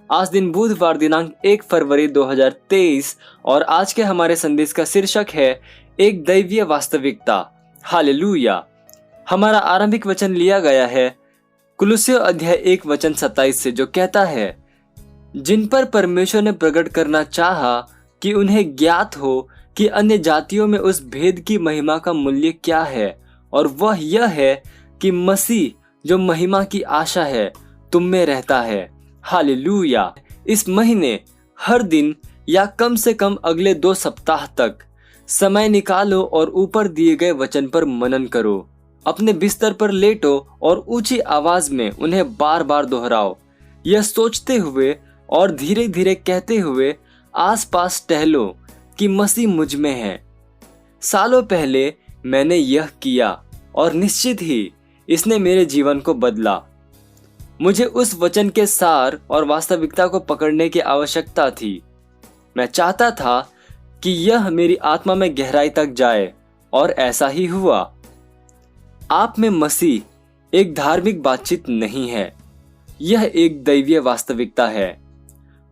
आज दिन बुधवार दिनांक 1 फरवरी 2023 और आज के हमारे संदेश का शीर्षक है एक दैवीय वास्तविकता। हालेलुया। हमारा आरंभिक वचन लिया गया है कुलुस्सियों अध्याय 1 वचन 27 से, जो कहता है, जिन पर परमेश्वर ने प्रकट करना चाहा कि उन्हें ज्ञात हो कि अन्य जातियों में उस भेद की महिमा का मूल्य क्या है, और वह यह है कि मसीह जो महिमा की आशा है तुम में रहता है। हालेलुया। इस महीने हर दिन या कम से कम अगले 2 सप्ताह तक समय निकालो और ऊपर दिए गए वचन पर मनन करो। अपने बिस्तर पर लेटो और ऊंची आवाज में उन्हें बार बार दोहराओ। यह सोचते हुए और धीरे धीरे कहते हुए आसपास टहलो कि मसीह मुझ में है। सालों पहले मैंने यह किया और निश्चित ही इसने मेरे जीवन को बदला। मुझे उस वचन के सार और वास्तविकता को पकड़ने की आवश्यकता थी। मैं चाहता था कि यह मेरी आत्मा में गहराई तक जाए, और ऐसा ही हुआ। आप में मसीह एक धार्मिक बातचीत नहीं है, यह एक दैवीय वास्तविकता है।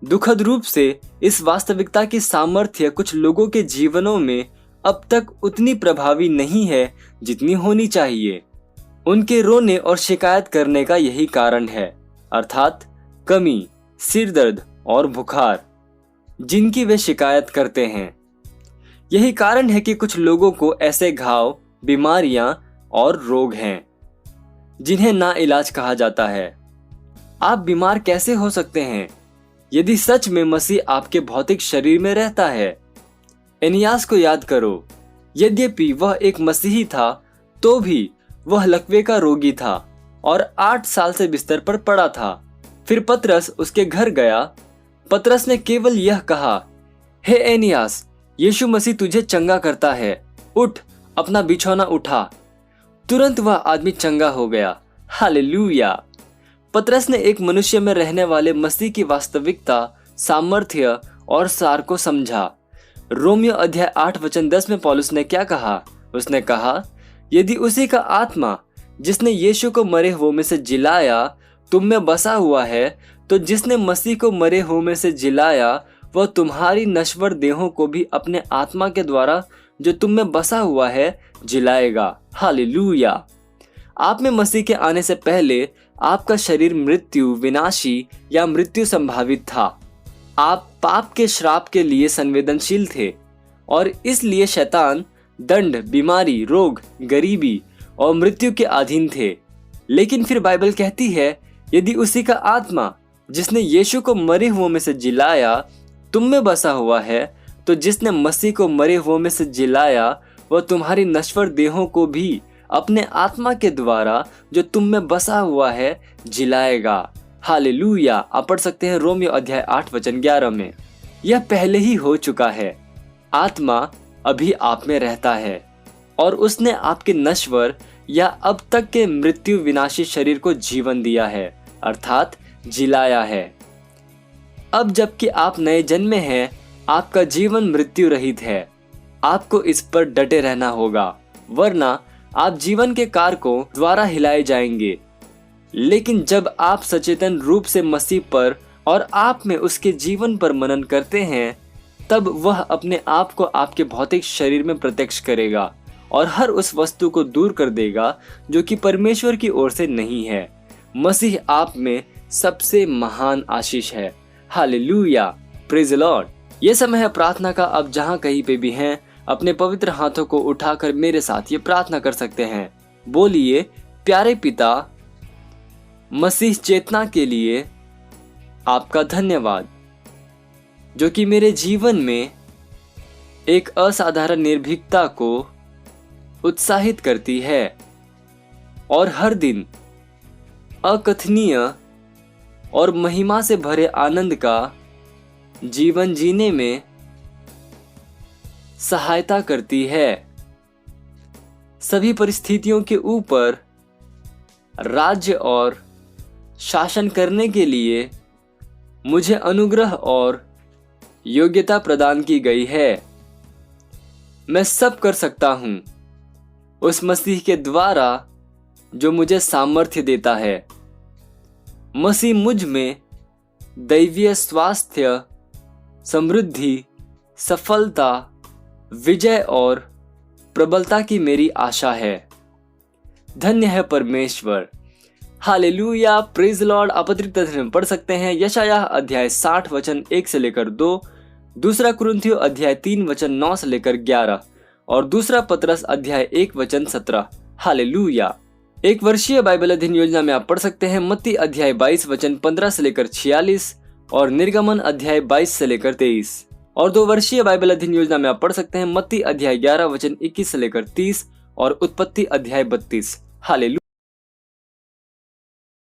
दुखद रूप से इस वास्तविकता की सामर्थ्य कुछ लोगों के जीवनों में अब तक उतनी प्रभावी नहीं है जितनी होनी चाहिए। उनके रोने और शिकायत करने का यही कारण है, अर्थात कमी, सिरदर्द और बुखार जिनकी वे शिकायत करते हैं। यही कारण है कि कुछ लोगों को ऐसे घाव, बीमारियां और रोग हैं जिन्हें ना इलाज कहा जाता है। आप बीमार कैसे हो सकते हैं यदि सच में मसीह आपके भौतिक शरीर में रहता है? एनियास को याद करो। यद्यपि वह एक मसीही था तो भी वह लकवे का रोगी था और 8 साल से बिस्तर पर पड़ा था। फिर पतरस उसके घर गया। पतरस ने केवल यह कहा, हे एनियास, यीशु मसीह तुझे चंगा करता है, उठ, अपना बिछौना उठा। तुरंत वह आदमी चंगा हो गया। हालेलुया। पतरस ने एक मनुष्य में रहने वाले मसीह की वास्तविकता, सामर्थ्य और सार को समझा। रोमियो अध्याय 8 वचन 10 में पौलुस ने क्या कहा? उसने कहा, यदि उसी का आत्मा जिसने यीशु को मरे हुओं में से जिलाया तुम में बसा हुआ है, तो जिसने मसीह को मरे हुओं में से जिलाया वह तुम्हारी नश्वर देहों को भी अपने आत्मा के द्वारा जो तुम में बसा हुआ है जिलाएगा। हालेलुया। आप में मसीह के आने से पहले आपका शरीर मृत्यु, विनाशी या मृत्यु संभावित था। आप पाप के श्राप के लिए संवेदनशील थे और इसलिए शैतान, दंड, बीमारी, रोग, गरीबी और मृत्यु के अधीन थे। लेकिन फिर बाइबल कहती है, यदि उसी का आत्मा जिसने यीशु को मरे हुओं में से जिलाया तुम में बसा हुआ है, तो जिसने मसीह को मरे हुओं में से जिलाया वह तुम्हारी नश्वर देहों को भी अपने आत्मा के द्वारा जो तुम में बसा हुआ है जिलाएगा। हालेलुया। आप पढ़ सकते हैं रोमियो अध्याय 8 वचन 11 में। यह पहले ही हो चुका है। आत्मा अभी आप में रहता है और उसने आपके नश्वर या अब तक के मृत्यु विनाशी शरीर को जीवन दिया है, अर्थात जिलाया है। अब जबकि आप नए जन्मे हैं, आपका जीवन मृत्यु रहित है। आपको इस पर डटे रहना होगा, वरना आप जीवन के कारकों द्वारा हिलाए जाएंगे। लेकिन जब आप सचेतन रूप से मसीह पर और आप में उसके जीवन पर मनन करते हैं, तब वह अपने आप को आपके भौतिक शरीर में प्रत्यक्ष करेगा और हर उस वस्तु को दूर कर देगा जो कि परमेश्वर की ओर से नहीं है। मसीह आप में सबसे महान आशीष है। हालेलुया। Praise the Lord. ये समय है प्रार्थना का। अब जहाँ कहीं पे भी हैं, अपने पवित्र हाथों को उठाकर मेरे साथ ये प्रार्थना कर सकते हैं। बोलिए, प्यारे पिता, मसीह चेतना के लिए आपका धन्यवाद, जो कि मेरे जीवन में एक असाधारण निर्भीकता को उत्साहित करती है और हर दिन अकथनीय और महिमा से भरे आनंद का जीवन जीने में सहायता करती है। सभी परिस्थितियों के ऊपर राज्य और शासन करने के लिए मुझे अनुग्रह और योग्यता प्रदान की गई है। मैं सब कर सकता हूँ उस मसीह के द्वारा जो मुझे सामर्थ्य देता है। मसीह मुझ में दैवीय स्वास्थ्य, समृद्धि, सफलता, विजय और प्रबलता की मेरी आशा है। धन्य है परमेश्वर। Hallelujah, praise Lord. आप अतिरिक्त में पढ़ सकते हैं यशायाह अध्याय 60 वचन 1 से लेकर 2, दूसरा कुरिन्थियों अध्याय 3 वचन 9 से लेकर 11 और दूसरा पतरस अध्याय 1 वचन 17। हालेलुया। एक वर्षीय बाइबल अध्ययन योजना में आप पढ़ सकते हैं मत्ती अध्याय 22 वचन 15 से लेकर 46 और निर्गमन अध्याय 22 से लेकर 23। और 2 वर्षीय बाइबल अध्ययन योजना में आप पढ़ सकते हैं मत्ती अध्याय 11 वचन 21 से लेकर 30 और उत्पत्ति अध्याय 32। हालेलुया।